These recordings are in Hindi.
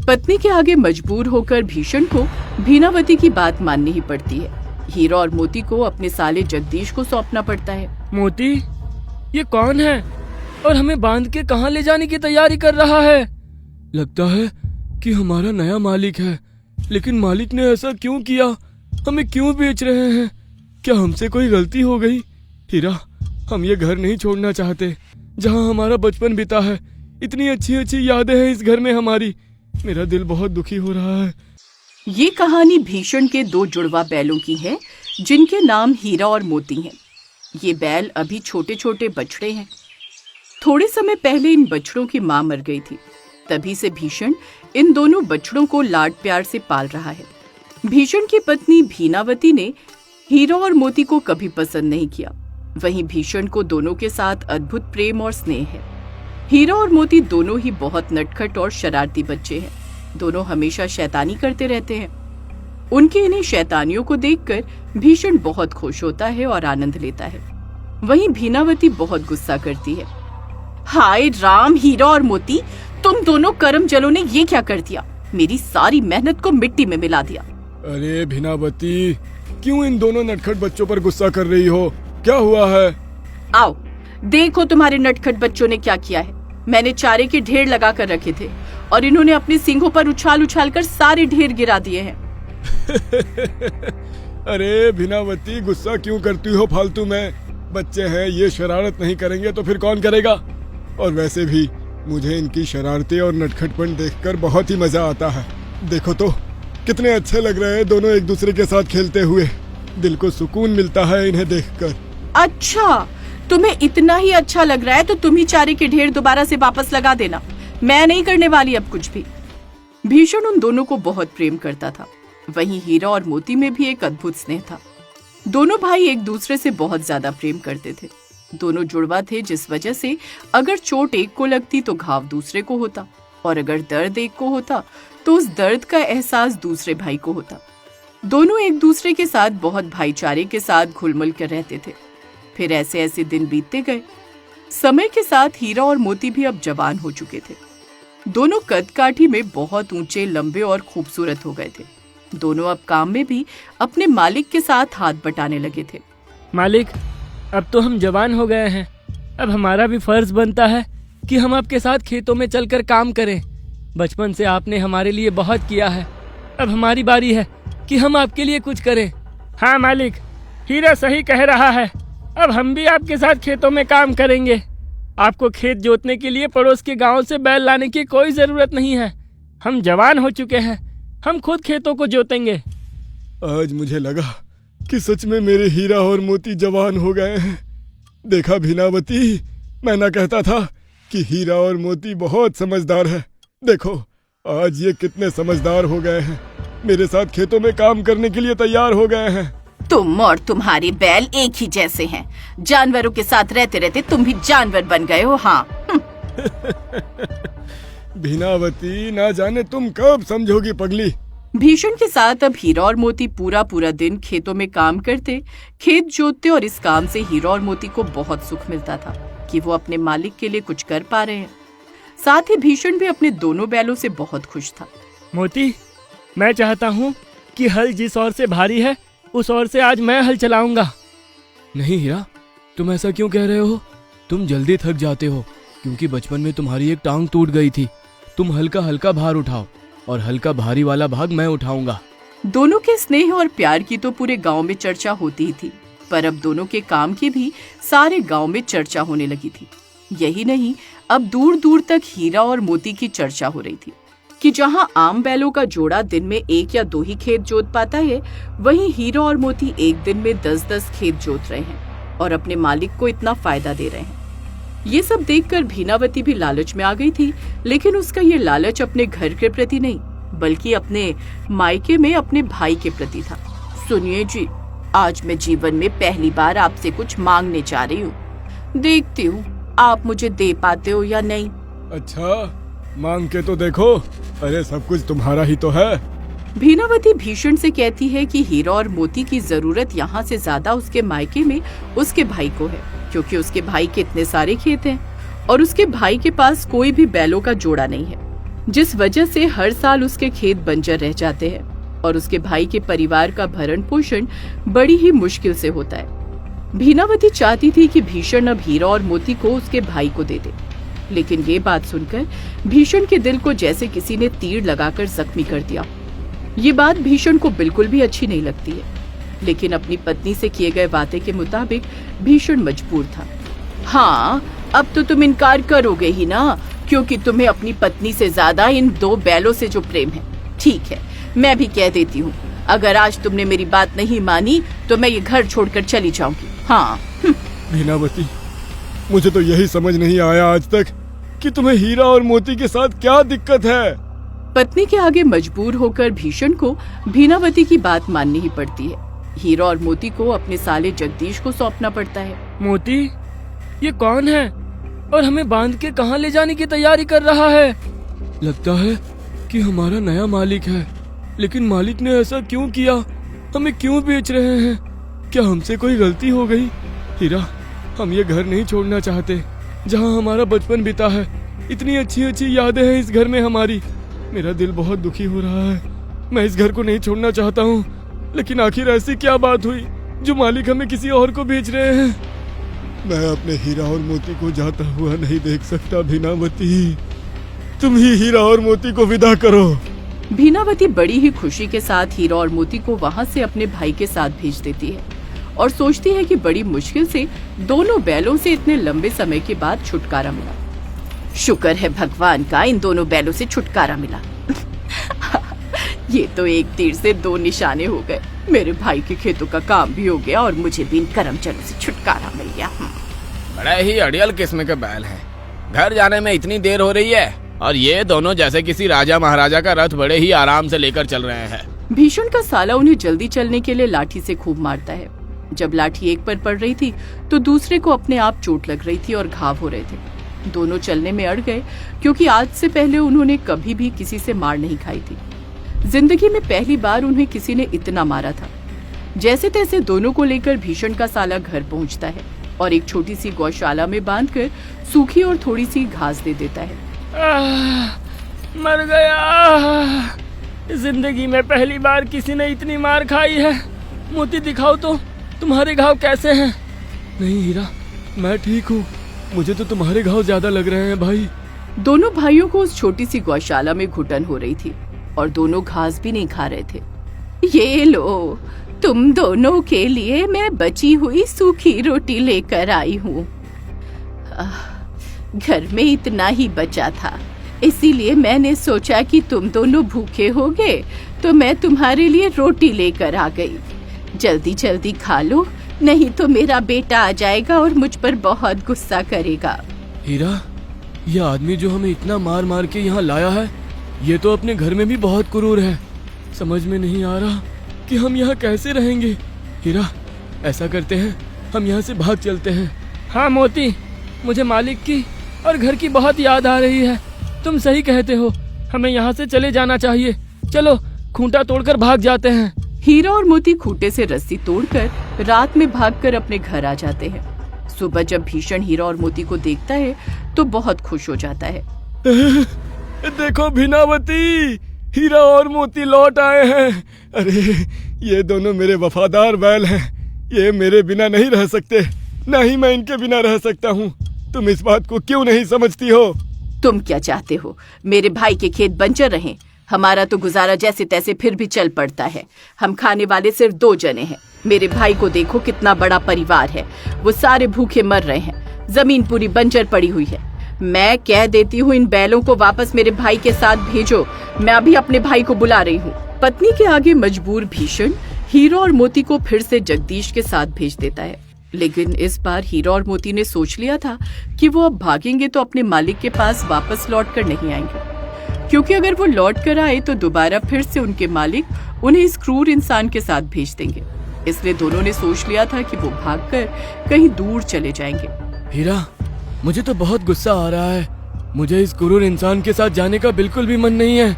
पत्नी के आगे मजबूर होकर भीषण को भीनावती की बात माननी ही पड़ती है। हीरा और मोती को अपने साले जगदीश को सौंपना पड़ता है। मोती, ये कौन है और हमें बांध के कहाँ ले जाने की तैयारी कर रहा है? लगता है कि हमारा नया मालिक है, लेकिन मालिक ने ऐसा क्यों किया? हमें क्यों बेच रहे हैं? क्या हमसे कोई गलती हो गई? हीरा, हम ये घर नहीं छोड़ना चाहते जहाँ हमारा बचपन बीता है। इतनी अच्छी अच्छी यादें हैं इस घर में हमारी। मेरा दिल बहुत दुखी हो रहा है। ये कहानी भीषण के 2 जुड़वा बैलों की है, जिनके नाम हीरा और मोती हैं। ये बैल अभी छोटे छोटे बछड़े हैं। थोड़े समय पहले इन बछड़ों की मां मर गई थी। तभी से भीषण इन दोनों बछड़ों को लाड प्यार से पाल रहा है। भीषण की पत्नी भीनावती ने हीरा और मोती को कभी पसंद नहीं किया। वहीं भीषण को दोनों के साथ अद्भुत प्रेम और स्नेह है। हीरा और मोती दोनों ही बहुत नटखट और शरारती बच्चे हैं। दोनों हमेशा शैतानी करते रहते हैं। उनकी इन्हीं शैतानियों को देखकर भीषण बहुत खुश होता है और आनंद लेता है। वहीं भीनावती बहुत गुस्सा करती है। हाय राम, हीरा और मोती, तुम दोनों कर्म जलों ने ये क्या कर दिया? मेरी सारी मेहनत को मिट्टी में मिला दिया। अरे भीनावती, क्यों इन दोनों नटखट बच्चों पर गुस्सा कर रही हो? क्या हुआ है? आओ देखो तुम्हारे नटखट बच्चों ने क्या किया है। मैंने चारे के ढेर लगा कर रखे थे और इन्होंने अपने सींगों पर उछाल उछाल कर सारे ढेर गिरा दिए हैं। अरे भीनावती, गुस्सा क्यों करती हो फालतू में? बच्चे हैं, ये शरारत नहीं करेंगे तो फिर कौन करेगा? और वैसे भी मुझे इनकी शरारतें और नटखटपन देखकर बहुत ही मजा आता है। देखो तो कितने अच्छे लग रहे हैं दोनों एक दूसरे के साथ खेलते हुए। दिल को सुकून मिलता है इन्हें देखकर। अच्छा, तुम्हें इतना ही अच्छा लग रहा है तो तुम ही चारे के ढेर दोबारा से वापस लगा देना। मैं नहीं करने वाली अब कुछ भी। भीषण उन दोनों को बहुत प्रेम करता था। वहीं हीरा और मोती में भी एक अद्भुत स्नेह था। दोनों भाई एक दूसरे से बहुत ज्यादा प्रेम करते थे। दोनों जुड़वा थे, जिस वजह से अगर चोट एक को लगती तो घाव दूसरे को होता, और अगर दर्द एक को होता तो उस दर्द का एहसास दूसरे भाई को होता। दोनों एक दूसरे के साथ बहुत भाईचारे के साथ घुल मिल कर रहते थे। फिर ऐसे ऐसे दिन बीतते गए। समय के साथ हीरा और मोती भी अब जवान हो चुके थे। दोनों कद काठी में बहुत ऊंचे, लंबे और खूबसूरत हो गए थे। दोनों अब काम में भी अपने मालिक के साथ हाथ बटाने लगे थे। मालिक, अब तो हम जवान हो गए हैं। अब हमारा भी फर्ज बनता है कि हम आपके साथ खेतों में चलकर काम करें। बचपन से आपने हमारे लिए बहुत किया है। अब हमारी बारी है कि हम आपके लिए कुछ करें। हाँ मालिक, हीरा सही कह रहा है। अब हम भी आपके साथ खेतों में काम करेंगे। आपको खेत जोतने के लिए पड़ोस के गांव से बैल लाने की कोई जरूरत नहीं है। हम जवान हो चुके हैं, हम खुद खेतों को जोतेंगे। आज मुझे लगा कि सच में मेरे हीरा और मोती जवान हो गए हैं। देखा भीनावती, मैं ना कहता था कि हीरा और मोती बहुत समझदार है। देखो आज ये कितने समझदार हो गए हैं। मेरे साथ खेतों में काम करने के लिए तैयार हो गए हैं। तुम और तुम्हारे बैल एक ही जैसे हैं। जानवरों के साथ रहते रहते तुम भी जानवर बन गए हो। हाँ। भीनावती, ना जाने तुम कब समझोगी पगली। भीषण के साथ अब हीरा और मोती पूरा पूरा दिन खेतों में काम करते, खेत जोतते, और इस काम से हीरा और मोती को बहुत सुख मिलता था कि वो अपने मालिक के लिए कुछ कर पा रहे हैं। साथ ही भीषण भी अपने दोनों बैलों से बहुत खुश था। मोती, मैं चाहता हूँ कि हल जिस ओर से भारी है उस ओर से आज मैं हल चलाऊंगा। नहीं हीरा, तुम ऐसा क्यों कह रहे हो? तुम जल्दी थक जाते हो क्योंकि बचपन में तुम्हारी एक टांग टूट गई थी। तुम हल्का हल्का भार उठाओ और हल्का भारी वाला भाग मैं उठाऊंगा। दोनों के स्नेह और प्यार की तो पूरे गांव में चर्चा होती ही थी, पर अब दोनों के काम की भी सारे गांव में चर्चा होने लगी थी। यही नहीं, अब दूर दूर तक हीरा और मोती की चर्चा हो रही थी कि जहां आम बैलों का जोड़ा दिन में 1 या 2 ही खेत जोत पाता है, वहीं हीरा और मोती एक दिन में 10-10 खेत जोत रहे हैं और अपने मालिक को इतना फायदा दे रहे हैं। ये सब देखकर भीनावती भी लालच में आ गई थी, लेकिन उसका ये लालच अपने घर के प्रति नहीं बल्कि अपने मायके में अपने भाई के प्रति था। सुनिए जी, आज मैं जीवन में पहली बार आपसे कुछ मांगने जा रही हूँ। देखती हूँ आप मुझे दे पाते हो या नहीं। अच्छा, मांग के तो देखो। अरे सब कुछ तुम्हारा ही तो है। भीनावती भीषण से कहती है कि हीरा और मोती की जरूरत यहाँ से ज्यादा उसके मायके में उसके भाई को है, क्योंकि उसके भाई के इतने सारे खेत हैं और उसके भाई के पास कोई भी बैलों का जोड़ा नहीं है। जिस वजह से हर साल उसके खेत बंजर रह जाते हैं और उसके भाई के परिवार का भरण पोषण बड़ी ही मुश्किल से होता है। भीनावती चाहती थी कि भीषण अब हीरा और मोती को उसके भाई को दे दे, लेकिन ये बात सुनकर भीषण के दिल को जैसे किसी ने तीर लगाकर जख्मी कर दिया। ये बात भीषण को बिल्कुल भी अच्छी नहीं लगती है, लेकिन अपनी पत्नी से किए गए वादे के मुताबिक भीषण मजबूर था। हाँ, अब तो तुम इनकार करोगे ही ना, क्योंकि तुम्हें अपनी पत्नी से ज्यादा इन 2 बैलों से जो प्रेम है। ठीक है, मैं भी कह देती हूँ, अगर आज तुमने मेरी बात नहीं मानी तो मैं ये घर छोड़कर चली जाऊंगी। हाँ। भीनावती, मुझे तो यही समझ नहीं आया आज तक कि तुम्हें हीरा और मोती के साथ क्या दिक्कत है। पत्नी के आगे मजबूर होकर भीषण को भीनावती की बात माननी ही पड़ती है। हीरा और मोती को अपने साले जगदीश को सौंपना पड़ता है। मोती, ये कौन है और हमें बांध के कहाँ ले जाने की तैयारी कर रहा है? लगता है कि हमारा नया मालिक है, लेकिन मालिक ने ऐसा क्यों किया? हमें क्यों बेच रहे हैं? क्या हमसे कोई गलती हो गई? हीरा, हम ये घर नहीं छोड़ना चाहते जहाँ हमारा बचपन बीता है। इतनी अच्छी अच्छी यादें हैं इस घर में हमारी। मेरा दिल बहुत दुखी हो रहा है। मैं इस घर को नहीं छोड़ना चाहता हूँ, लेकिन आखिर ऐसी क्या बात हुई जो मालिक हमें किसी और को बेच रहे हैं? मैं अपने हीरा और मोती को जाता हुआ नहीं देख सकता भीनावती। तुम ही हीरा और मोती को विदा करो। भीनावती बड़ी ही खुशी के साथ हीरा और मोती को वहाँ से अपने भाई के साथ भेज देती है और सोचती है कि बड़ी मुश्किल से दोनों बैलों से इतने लंबे समय के बाद छुटकारा मिला। शुक्र है भगवान का, इन दोनों बैलों से छुटकारा मिला। ये तो एक तीर से 2 निशाने हो गए। मेरे भाई के खेतों का काम भी हो गया और मुझे भी इन करमचलों से छुटकारा मिल गया। बड़े ही अड़ियल किस्म के बैल हैं। घर जाने में इतनी देर हो रही है और ये दोनों जैसे किसी राजा महाराजा का रथ बड़े ही आराम से लेकर चल रहे हैं। भीषण का साला उन्हें जल्दी चलने के लिए लाठी से खूब मारता है। जब लाठी एक पर पड़ रही थी तो दूसरे को अपने आप चोट लग रही थी और घाव हो रहे थे। दोनों चलने में अड़ गए, क्योंकि आज से पहले उन्होंने कभी भी किसी से मार नहीं खाई थी। जिंदगी में पहली बार उन्हें किसी ने इतना मारा था। जैसे तैसे दोनों को लेकर भीषण का साला घर पहुंचता है और एक छोटी सी गौशाला में बांधकर सूखी और थोड़ी सी घास दे देता है। मर गया। जिंदगी में पहली बार किसी ने इतनी मार खाई है। मोती, दिखाओ तो तुम्हारे घाव कैसे हैं? नहीं हीरा, मैं ठीक हूँ। मुझे तो तुम्हारे घाव ज्यादा लग रहे हैं भाई। दोनों भाइयों को उस छोटी सी गौशाला में घुटन हो रही थी और दोनों घास भी नहीं खा रहे थे। ये लो, तुम दोनों के लिए मैं बची हुई सूखी रोटी लेकर आई हूँ। घर में इतना ही बचा था, इसीलिए मैंने सोचा कि तुम दोनों भूखे होगे तो मैं तुम्हारे लिए रोटी लेकर आ गई। जल्दी जल्दी खा लो, नहीं तो मेरा बेटा आ जाएगा और मुझ पर बहुत गुस्सा करेगा। हीरा, ये आदमी जो हमें इतना मार मार के यहाँ लाया है, ये तो अपने घर में भी बहुत क्रूर है। समझ में नहीं आ रहा कि हम यहाँ कैसे रहेंगे। हीरा, ऐसा करते हैं, हम यहाँ से भाग चलते हैं। हाँ मोती, मुझे मालिक की और घर की बहुत याद आ रही है। तुम सही कहते हो, हमें यहाँ से चले जाना चाहिए। चलो खूंटा तोड़कर भाग जाते हैं। हीरा और मोती खूंटे से रस्सी तोड़कर रात में भागकर अपने घर आ जाते हैं। सुबह जब भीषण हीरा और मोती को देखता है तो बहुत खुश हो जाता है। देखो भीनावती, हीरा और मोती लौट आए हैं। अरे, ये दोनों मेरे वफादार बैल हैं। ये मेरे बिना नहीं रह सकते, न ही मैं इनके बिना रह सकता हूँ। तुम इस बात को क्यों नहीं समझती हो? तुम क्या चाहते हो? मेरे भाई के खेत बंजर रहें? हमारा तो गुजारा जैसे तैसे फिर भी चल पड़ता है। हम खाने वाले सिर्फ 2 जने हैं। मेरे भाई को देखो, कितना बड़ा परिवार है। वो सारे भूखे मर रहे हैं। जमीन पूरी बंजर पड़ी हुई है। मैं कह देती हूँ, इन बैलों को वापस मेरे भाई के साथ भेजो। मैं अभी अपने भाई को बुला रही हूँ। पत्नी के आगे मजबूर भीषण हीरा और मोती को फिर से जगदीश के साथ भेज देता है। लेकिन इस बार हीरा और मोती ने सोच लिया था कि वो अब भागेंगे तो अपने मालिक के पास वापस लौट कर नहीं आएंगे, क्योंकि अगर वो लौट कर आए तो दोबारा फिर से उनके मालिक उन्हें इस क्रूर इंसान के साथ भेज देंगे। इसलिए दोनों ने सोच लिया था कि वो भागकर कहीं दूर चले जाएंगे। हीरा, मुझे तो बहुत गुस्सा आ रहा है। मुझे इस क्रूर इंसान के साथ जाने का बिल्कुल भी मन नहीं है।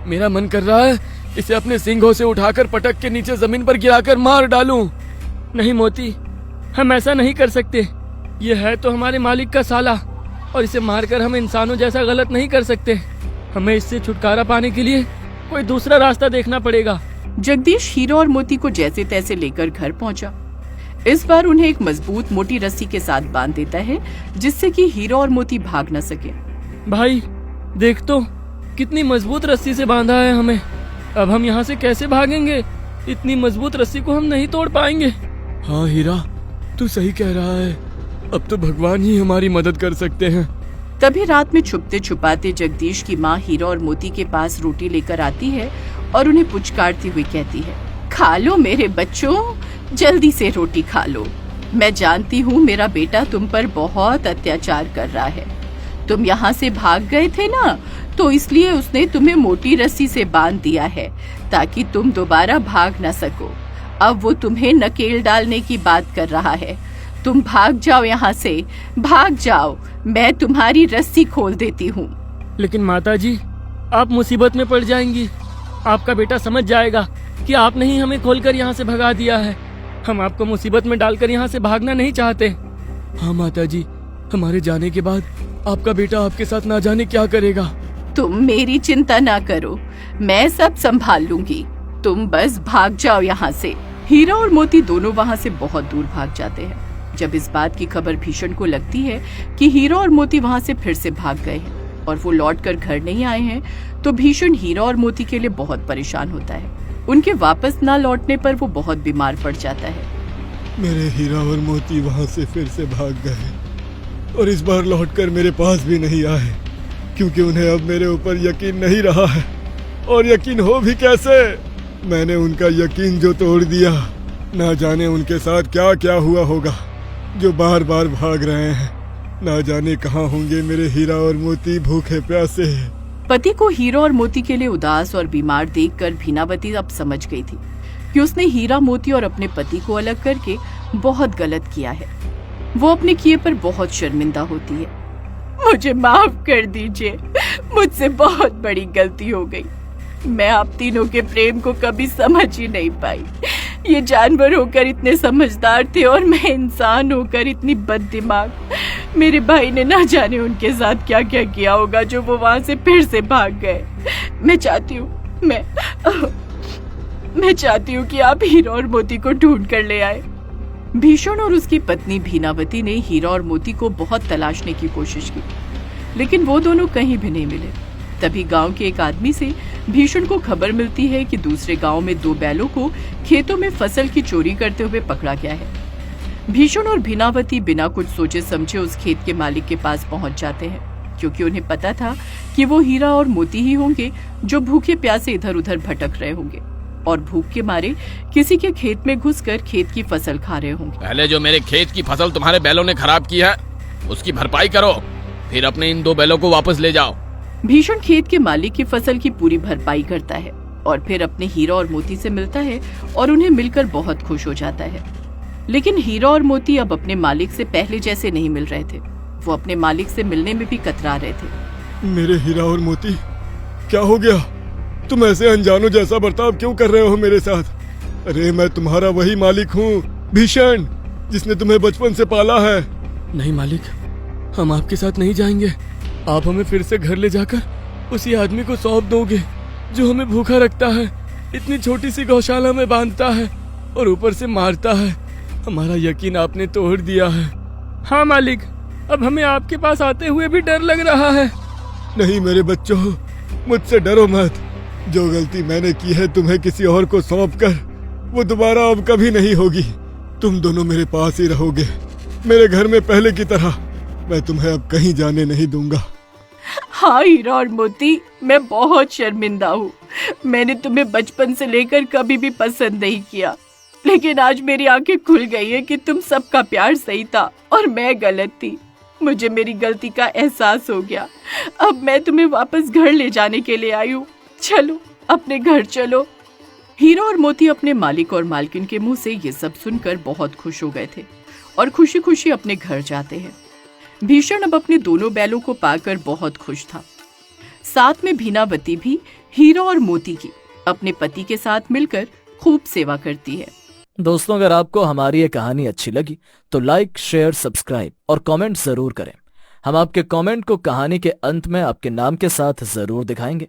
मेरा मन कर रहा है इसे अपने सींगों से उठाकर पटक के नीचे जमीन पर गिराकर मार डालूं। नहीं मोती, हम ऐसा नहीं कर सकते। ये है तो हमारे मालिक का साला, और इसे मारकर हम इंसानों जैसा गलत नहीं कर सकते। हमें इससे छुटकारा पाने के लिए कोई दूसरा रास्ता देखना पड़ेगा। जगदीश हीरा और मोती को जैसे तैसे लेकर घर पहुंचा। इस बार उन्हें एक मजबूत मोटी रस्सी के साथ बांध देता है, जिससे कि हीरा और मोती भाग न सके। भाई देख तो, कितनी मजबूत रस्सी से बांधा है हमें। अब हम यहाँ से कैसे भागेंगे? इतनी मजबूत रस्सी को हम नहीं तोड़ पाएंगे। हाँ हीरा, तू सही कह रहा है। अब तो भगवान ही हमारी मदद कर सकते हैं। तभी रात में छुपते छुपाते जगदीश की माँ हीरा और मोती के पास रोटी लेकर आती है और उन्हें पुचकारती हुई कहती है, खा लो मेरे बच्चों, जल्दी से रोटी खा लो। मैं जानती हूँ मेरा बेटा तुम पर बहुत अत्याचार कर रहा है। तुम यहाँ से भाग गए थे ना, तो इसलिए उसने तुम्हें मोटी रस्सी से बांध दिया है ताकि तुम दोबारा भाग न सको। अब वो तुम्हें नकेल डालने की बात कर रहा है। तुम भाग जाओ यहाँ से, भाग जाओ, मैं तुम्हारी रस्सी खोल देती हूँ। लेकिन माताजी, आप मुसीबत में पड़ जाएंगी। आपका बेटा समझ जाएगा कि आपने ही हमें खोलकर यहाँ से भगा दिया है। हम आपको मुसीबत में डालकर यहाँ से भागना नहीं चाहते। हाँ माताजी, हमारे जाने के बाद आपका बेटा आपके साथ ना जाने क्या करेगा। तुम मेरी चिंता ना करो, मैं सब संभाल लूंगी। तुम बस भाग जाओ यहाँ से। हीरा और मोती दोनों वहाँ से बहुत दूर भाग जाते हैं। जब इस बात की खबर भीषण को लगती है कि हीरा और मोती वहाँ से फिर से भाग गए हैं और वो लौटकर घर नहीं आए हैं, तो भीषण हीरा और मोती के लिए बहुत परेशान होता है। उनके वापस ना लौटने पर वो बहुत बीमार पड़ जाता है। मेरे हीरा और मोती वहाँ से फिर से भाग गए और इस बार लौटकर मेरे पास भी नहीं आए, क्योंकि उन्हें अब मेरे ऊपर यकीन नहीं रहा है। और यकीन हो भी कैसे? मैंने उनका यकीन जो तोड़ दिया, ना जाने उनके साथ क्या क्या हुआ होगा जो बार बार भाग रहे हैं। ना जाने कहाँ होंगे मेरे हीरा और मोती भूखे प्यासे। पति को हीरा और मोती के लिए उदास और बीमार देखकर भीनावती अब समझ गई थी कि उसने हीरा, मोती और अपने पति को अलग करके बहुत गलत किया है। वो अपने किए पर बहुत शर्मिंदा होती है। मुझे माफ कर दीजिए, मुझसे बहुत बड़ी गलती हो गई। मैं आप तीनों के प्रेम को कभी समझ ही नहीं पाई। ये जानवर होकर इतने समझदार थे और मैं इंसान होकर इतनी बददिमाग। मेरे भाई ने ना जाने उनके साथ क्या क्या किया होगा जो वो वहां से फिर से भाग गए। मैं चाहती हूँ कि आप हीरा और मोती को ढूंढ कर ले आए। भीषण और उसकी पत्नी भीनावती ने हीरा और मोती को बहुत तलाशने की कोशिश की, लेकिन वो दोनों कहीं भी नहीं मिले। तभी गांव के एक आदमी से भीषण को खबर मिलती है कि दूसरे गांव में 2 बैलों को खेतों में फसल की चोरी करते हुए पकड़ा गया है। भीषण और भीनावती बिना कुछ सोचे समझे उस खेत के मालिक के पास पहुंच जाते हैं, क्योंकि उन्हें पता था कि वो हीरा और मोती ही होंगे जो भूखे प्यासे इधर उधर भटक रहे होंगे और भूख के मारे किसी के खेत में घुसकर खेत की फसल खा रहे होंगे। पहले जो मेरे खेत की फसल तुम्हारे बैलों ने खराब की है, उसकी भरपाई करो, फिर अपने इन 2 बैलों को वापस ले जाओ। भीषण खेत के मालिक की फसल की पूरी भरपाई करता है और फिर अपने हीरा और मोती से मिलता है और उन्हें मिलकर बहुत खुश हो जाता है। लेकिन हीरा और मोती अब अपने मालिक से पहले जैसे नहीं मिल रहे थे। वो अपने मालिक से मिलने में भी कतरा रहे थे। मेरे हीरा और मोती, क्या हो गया? तुम ऐसे अनजानों जैसा बर्ताव क्यों कर रहे हो मेरे साथ? अरे मैं तुम्हारा वही मालिक हूँ, भीषण, जिसने तुम्हें बचपन से पाला है। नहीं मालिक, हम आपके साथ नहीं जाएंगे। आप हमें फिर से घर ले जाकर उसी आदमी को सौंप दोगे जो हमें भूखा रखता है, इतनी छोटी सी गौशाला में बांधता है और ऊपर से मारता है। हमारा यकीन आपने तोड़ दिया है। हाँ मालिक, अब हमें आपके पास आते हुए भी डर लग रहा है। नहीं मेरे बच्चों, मुझसे डरो मत। जो गलती मैंने की है तुम्हें किसी और को सौंप कर, वो दोबारा अब कभी नहीं होगी। तुम दोनों मेरे पास ही रहोगे, मेरे घर में पहले की तरह। मैं तुम्हें अब कहीं जाने नहीं दूंगा। हाँ हीरा और मोती, मैं बहुत शर्मिंदा हूँ। मैंने तुम्हें बचपन से लेकर कभी भी पसंद नहीं किया, लेकिन आज मेरी आंखें खुल गई है कि तुम सबका प्यार सही था और मैं गलत थी। मुझे मेरी गलती का एहसास हो गया। अब मैं तुम्हें वापस घर ले जाने के लिए आई हूँ। चलो अपने घर चलो। हीरा और मोती अपने मालिक और मालकिन के मुंह से ये सब सुनकर बहुत खुश हो गए थे और खुशी खुशी अपने घर जाते हैं। भीषण अब अपने दोनों बैलों को पाकर बहुत खुश था। साथ में भीनावती भी हीरा और मोती की अपने पति के साथ मिलकर खूब सेवा करती है। दोस्तों, अगर आपको हमारी ये कहानी अच्छी लगी तो लाइक, शेयर, सब्सक्राइब और कमेंट जरूर करें। हम आपके कमेंट को कहानी के अंत में आपके नाम के साथ जरूर दिखाएंगे।